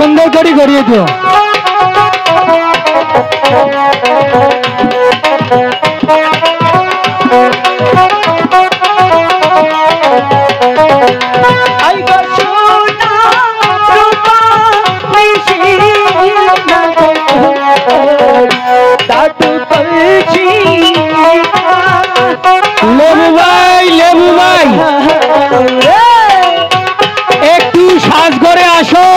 সুন্দর করে গড়িয়ে দিও। লেবু ভাই, লেবু ভাই, একটু সাজ করে আসো।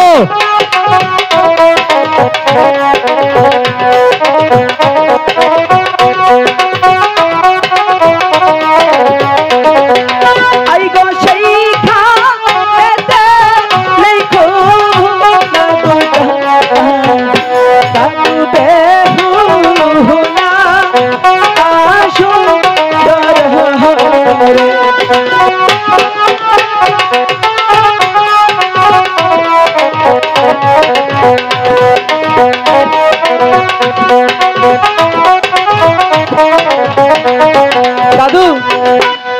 দাদু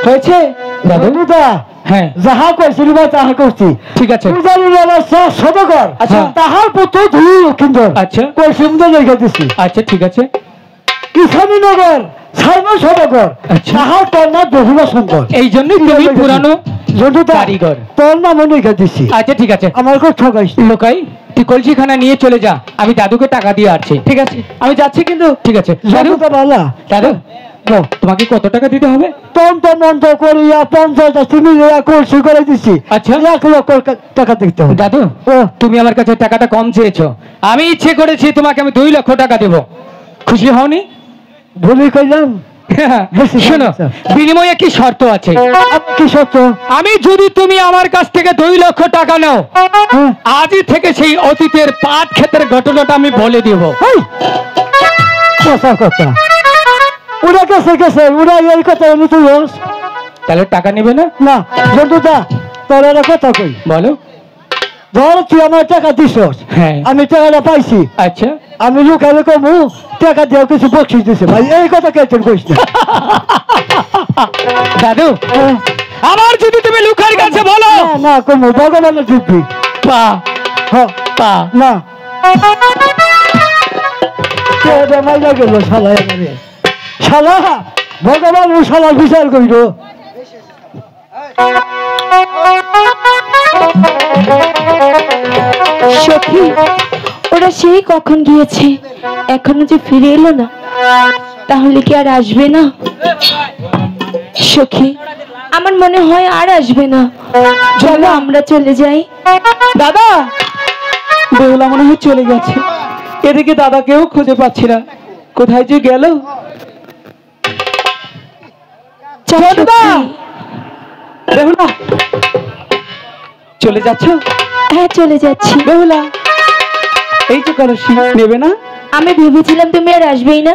হয়েছে? দাদু হ্যাঁ, যাহা কইছিলি বা তাহা করছি। ঠিক আছে, সদগর আচ্ছা, তাহার পুত্র ধুই লক্ষিন্দর আচ্ছা কই সুন্দর লেখা দিছি। আচ্ছা ঠিক আছে, কিষানীনগর সাইমা সদগর তাহার কন্যা বহুলা সুন্দর, এই জন্যই তুমি পুরানো কারিগর তোর নাম লেখা দিছি। আচ্ছা ঠিক আছে, আমার কথা ঠকাইস লোকাই, তুই কলসিখানা নিয়ে চলে যা, আমি দাদুকে টাকা দিয়ে আসছি। ঠিক আছে, আমি যাচ্ছি কিন্তু। ঠিক আছে দাদু, দাদু তোমাকে কত টাকা দিতে হবে? তন্ত্র মন্ত্র করিয়া 50 তুমি কলসি করে দিছি। আচ্ছা 1 লক্ষ টাকা দিতে হবে। দাদু তুমি আমার কাছে টাকাটা কম চেয়েছো, আমি ইচ্ছে করেছি তোমাকে আমি 2 লক্ষ টাকা দেব, খুশি হওনি? ভুলি কইলাম। শোনো, বিনিময়ে কি শর্ত আছে? কি শর্ত? আমি যদি তুমি আমার কাছ থেকে 2 লক্ষ টাকা নাও, আজই থেকে সেই অতীতের পাট ক্ষেতের ঘটনাটা আমি বলে দেব। কথা ওরা কাছে গেছে, ওরা এই কথা তুই তাহলে টাকা নেবে না? না জন্তুদা, তোর একটা কথা কই, বলো। ধর তুই আমার টাকা দিছস, হ্যাঁ আমি টাকাটা পাইছি। আচ্ছা আমি লুকালে কমু টাকা দিয়ে কিছু বকশিস দিছে ভাই, এই কথা কে তোর কইস না। দাদু আবার যদি তুমি লুকার কাছে বলো না কমু, ভগবানের দিব্যি পা পা না কে মাইলা গেল শালা, এবারে শালা ভগবান ও শালা বিচার করিল। সখী ওরা সেই কখন গিয়েছে, এখনো যে ফিরে এলো না, তাহলে কি আর আসবে না? সখী আমার মনে হয় আর আসবে না, চলো আমরা চলে যাই। দাদা বেহুলা মনে হয় চলে গেছে, এদিকে দাদাকেও খুঁজে পাচ্ছি না, কোথায় যে গেল? বেহুলা চলে যাচ্ছ? হ্যাঁ চলে যাচ্ছি। বেহুলা এই যে কলসি নেবে না? আমি ভেবেছিলাম তুমি আর আসবেই না।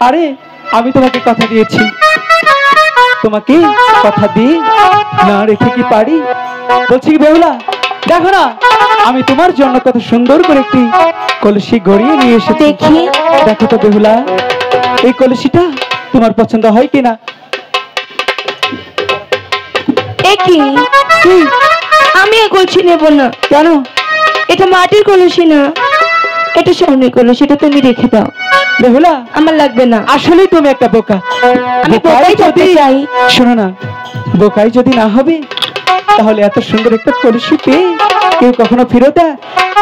আরে আমি তোমাকে কথা দিয়েছি, তোমাকে কথা দিয়ে না রেখে কি পারি? বলছি কি বেহুলা, দেখো না আমি তোমার জন্য কত সুন্দর করে একটি কলসি গড়িয়ে নিয়ে এসেছি। দেখি দেখো তো বেহুলা, এই কলসিটা তোমার পছন্দ হয় কিনা? আমি এই কলসি নেব না। কেন? এটা মাটির কলসি না, এটা স্বর্ণের কলসি, এটা তুমি রেখে দাও। বেহুলা আমার লাগবে না। আসলেই তুমি একটা বোকা। আমি বোকাই হতে চাই। শোনো না, বোকাই যদি না হবে তাহলে এত সুন্দর একটা কলসি পেয়ে কেউ কখনো ফিরে দেয়?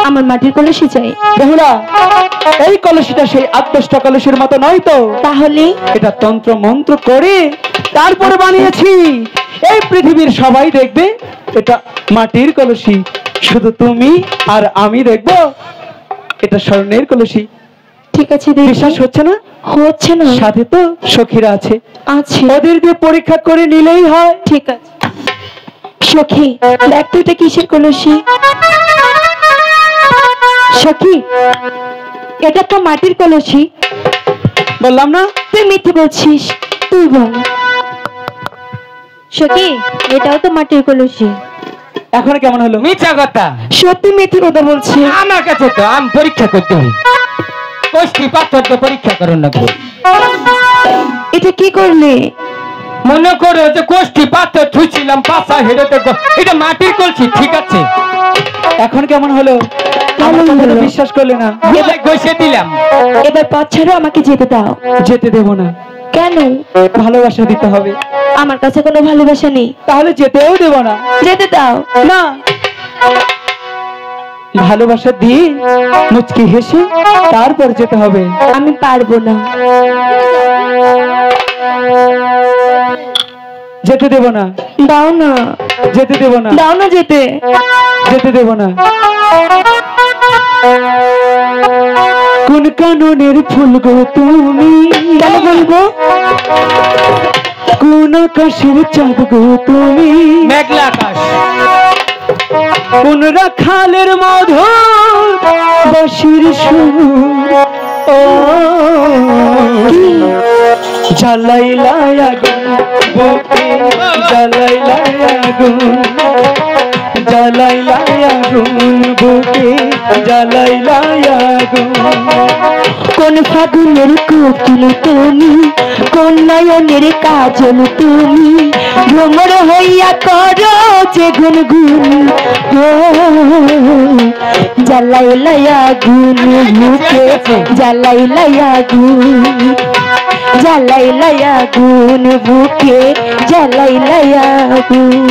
আমার মাটির কলসি চাই। বেহুলা এই কলসিটা সেই 8-10টা কলসির মতো নয় তো, তাহলে এটা তন্ত্র মন্ত্র করে তারপরে বানিয়েছি। এই পৃথিবীর সবাই দেখবে এটা মাটির কলসি, শুধু তুমি আর আমি দেখবো এটা স্বর্ণের কলসি। ঠিক আছে, বিশ্বাস হচ্ছে না? হচ্ছে না। সাথে তো সখীরা আছে, ওদের দিয়ে পরীক্ষা করে নিলেই হয়। ঠিক আছে সখী, দেখ তো এটা কিসের কলসি। সখী এটা তো মাটির কলসি। বললাম না? তুই মিথ্যে বলছিস, তুই বল। সখী এটাও তো মাটির কলসি। এখন কেমন হলো? মিথ্যা কথা। সত্যি মিথ্যে কথা বলছি। আমার কাছে তো আমি পরীক্ষা করতে হয়, কষ্টি পাথর তো পরীক্ষা করুন না। এটা কি করলে? মনে করো যে কষ্টি পাথর ছুঁছিলাম পাশা হেঁটে, এটা মাটির কলসি। ঠিক আছে এখন কেমন হলো? বিশ্বাস করলে না, গইছে দিলাম। এবার পথ ছাড়ো, আমাকে যেতে দাও। যেতে দেব না। কেন? ভালোবাসা দিতে হবে। আমার কাছে কোনো ভালোবাসা নেই। তাহলে যেতেও দেব না। যেতে দাও না, ভালোবাসা দিয়ে মুচকি হেসে তারপর যেতে হবে। আমি পারবো না, যেতে দেব না। দাও না, যেতে দেব না। দাও না, যেতে যেতে দেব না। কোন কাননের ফুল গো তুমি, কেন বলবো? কোন আকাশের চাঁদ গো তুমি, মেঘলা আকাশ। কোন রাখালের মধুর বাঁশির সুর, ও জ্বালাইলা আগুন বুকে, জ্বালাইলা আগুন, জ্বালাইলা আগুন বুকে, জ্বালাইলা আগুন। কোন ফাগুনের কোকিল তুমি, কোন নয়নের কাজল তুমি, ভ্রমর হইয়া করো যে গুনগুন, জ্বালাইলা আগুন বুকে, জ্বালাইলা আগুন, জ্বালাইলা আগুন বুকে, জ্বালাইলা আগুন।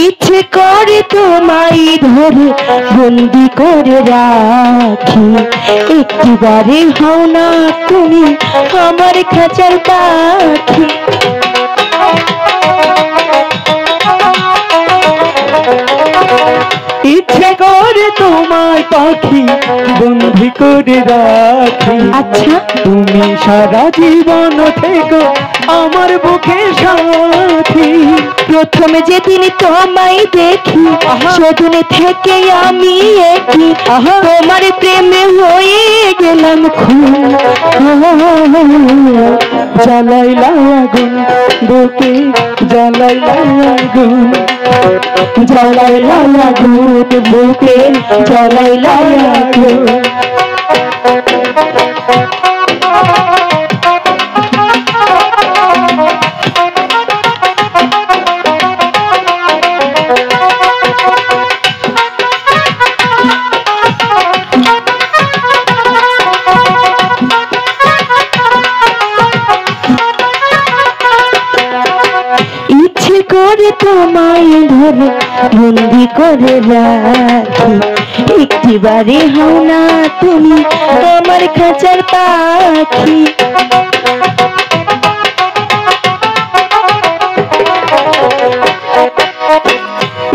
ইচ্ছে করে তোমায় ধরে বন্দি করে রাখি, একটিবারে হও না তুমি আমার খাঁচার পাখি। ইচ্ছে করে তোমায় পাখি বন্দি করে রাখি। আচ্ছা, তুমি সারা জীবন থেকো আমার বুকে সাথী। প্রথমে যেদিন তোমায় দেখি সেদিন থেকে আমি একই তোমার প্রেমে হয়ে গেলাম খুন, জ্বালাইলা আগুন বুকে, জ্বালাইলা আগুন, জ্বালাইলা আগুন বুকে, জ্বালাইলা আগুন। ইচ্ছে করে তোমায় ধরে বন্দি করে রাখি, একটিবারে হও না তুমি আমার খাঁচার পাখি।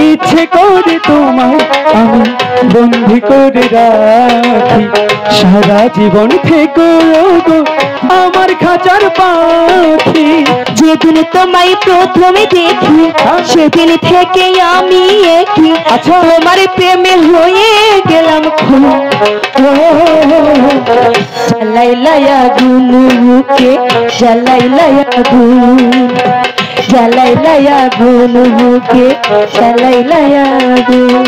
ইচ্ছে করে তোমায় আমি বন্দি করে রাখি, সারা জীবন থেকো গো আমার খাঁচার পাখি। যেদিন তোমায় প্রথমে দেখি সেদিন থেকে আমি একই তোমার প্রেমে হয়ে গেলাম খুন, জ্বালাইলা আগুন বুকে, জ্বালাইলা আগুন, জ্বালাইলা আগুন বুকে, জ্বালাইলা আগুন।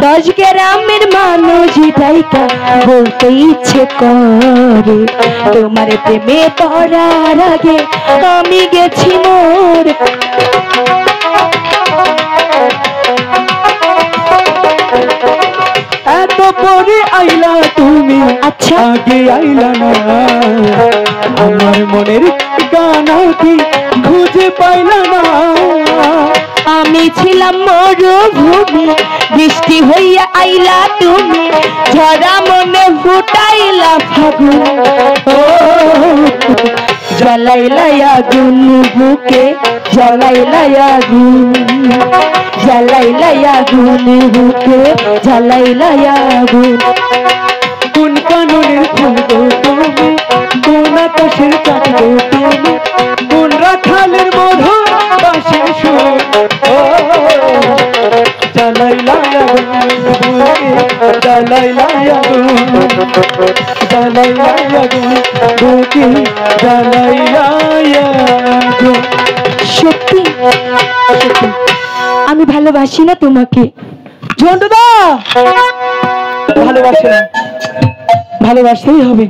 দশ গ্রামের মানুষ তাইকা বলতে ইচ্ছে করে, তোমার প্রেমে পড়ার আগে আমি গেছি মোর। এত পরে আইলা তুমি, আচ্ছা, আগে আইলা না। আমার মনের গানা কি খুঁজে পাইলাম না। আমি ছিলাম মরুভূমি, বৃষ্টি হইয়া আইলা তুমি, ঝরা মনে ফুটাইলা ফাগুন। জ্বালাইলা আগুন বুকে, জ্বালাইলা আগুন, জ্বালাইলা আগুন বুকে, জ্বালাইলা আগুন। কোন কাননের ফুল গো তুমি, কোন আকাশের চাঁদ গো তুমি, কোন রাখালের মধুর বাঁশির সুর। ও জ্বালাইলা আগুন বুকে, জ্বালাইলা আগুন, জ্বালাইলা আগুন বুকে, জ্বালাইলা আগুন। সত্যি সত্যি আমি ভালোবাসি না তোমাকে। ঝন্টুদা ভালোবাসে না, ভালোবাসতেই হবে।